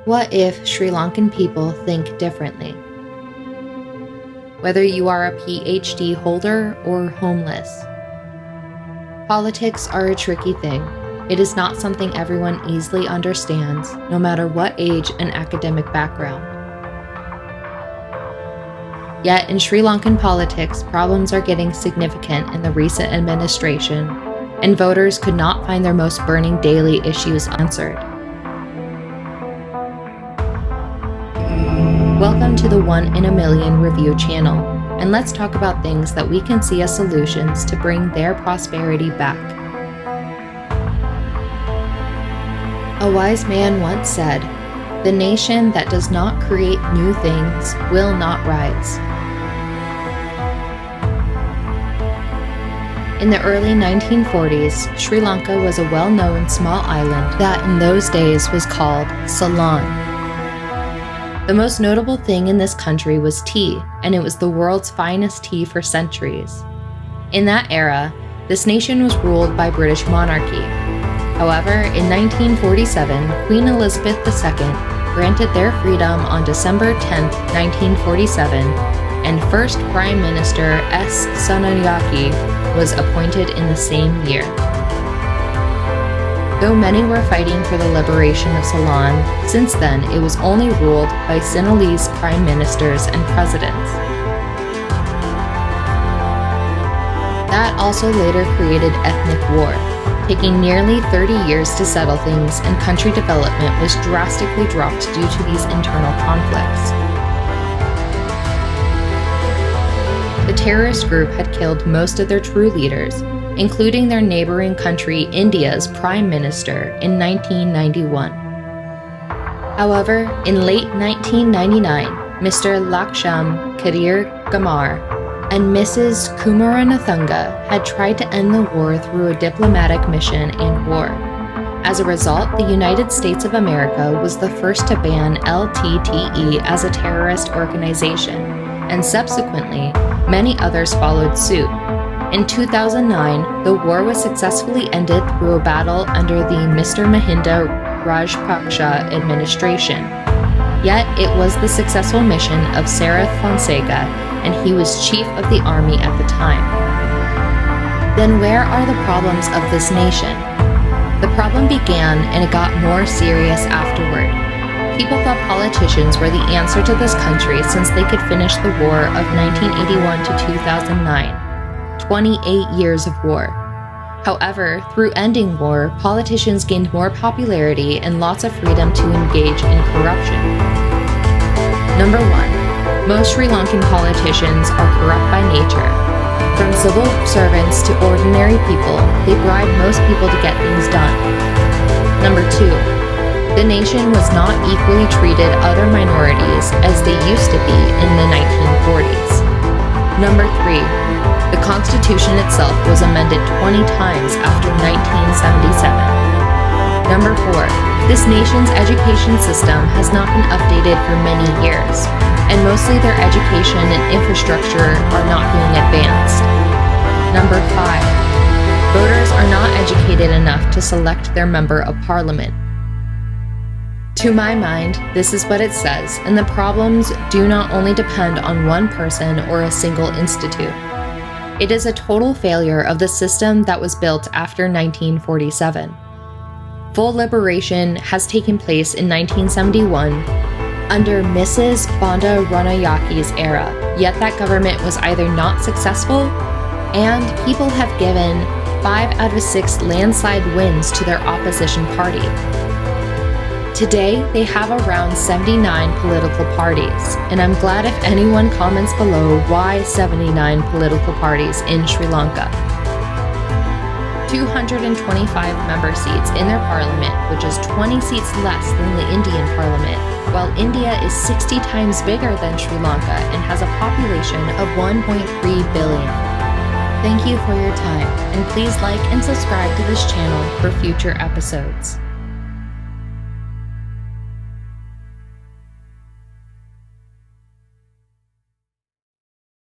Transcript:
What if Sri Lankan people think differently? Whether you are a PhD holder or homeless, politics are a tricky thing. It is not something everyone easily understands, no matter what age and academic background. Yet in Sri Lankan politics, problems are getting significant in the recent administration, and voters could not find their most burning daily issues answered. Welcome to the 1 in a Million review channel, and let's talk about things that we can see as solutions to bring their prosperity back. A wise man once said, "The nation that does not create new things will not rise." In the early 1940s, Sri Lanka was a well-known small island that in those days was called Ceylon. The most notable thing in this country was tea, and it was the world's finest tea for centuries. In that era, this nation was ruled by British Monarchy. However, in 1947, Queen Elizabeth II granted their freedom on December 10, 1947, and first Prime Minister S. Sinhalese was appointed in the same year. Though many were fighting for the liberation of Ceylon, since then it was only ruled by Sinhalese prime ministers and presidents. That also later created ethnic war, taking nearly 30 years to settle things, and country development was drastically dropped due to these internal conflicts. The terrorist group had killed most of their true leaders, including their neighboring country India's prime minister in 1991. However, in late 1999, Mr. Lakshman Kadir Gamar and Mrs. Kumaranathunga had tried to end the war through a diplomatic mission and war. As a result, the United States of America was the first to ban LTTE as a terrorist organization, and subsequently, many others followed suit. In 2009, the war was successfully ended through a battle under the Mr. Mahinda Rajapaksa administration. Yet it was the successful mission of Sarath Fonseca, and he was chief of the army at the time. Then where are the problems of this nation? The problem began and it got more serious afterward. People thought politicians were the answer to this country since they could finish the war of 1981 to 2009. 28 years of war. However, through ending war, politicians gained more popularity and lots of freedom to engage in corruption. Number 1. Most Sri Lankan politicians are corrupt by nature. From civil servants to ordinary people, they bribe most people to get things done. Number 2. The nation was not equally treated other minorities as they used to be in the 1940s. Number 3. The Constitution itself was amended 20 times after 1977. Number 4. This nation's education system has not been updated for many years, and mostly their education and infrastructure are not being advanced. Number 5. Voters are not educated enough to select their member of parliament. To my mind, this is what it says, and the problems do not only depend on one person or a single institute. It is a total failure of the system that was built after 1947. Full liberation has taken place in 1971 under Mrs. Banda Ranayake's era, yet that government was either not successful, and people have given 5 out of 6 landslide wins to their opposition party. Today, they have around 79 political parties, and I'm glad if anyone comments below why 79 political parties in Sri Lanka. 225 member seats in their parliament, which is 20 seats less than the Indian parliament, while India is 60 times bigger than Sri Lanka and has a population of 1.3 billion. Thank you for your time, and please like and subscribe to this channel for future episodes.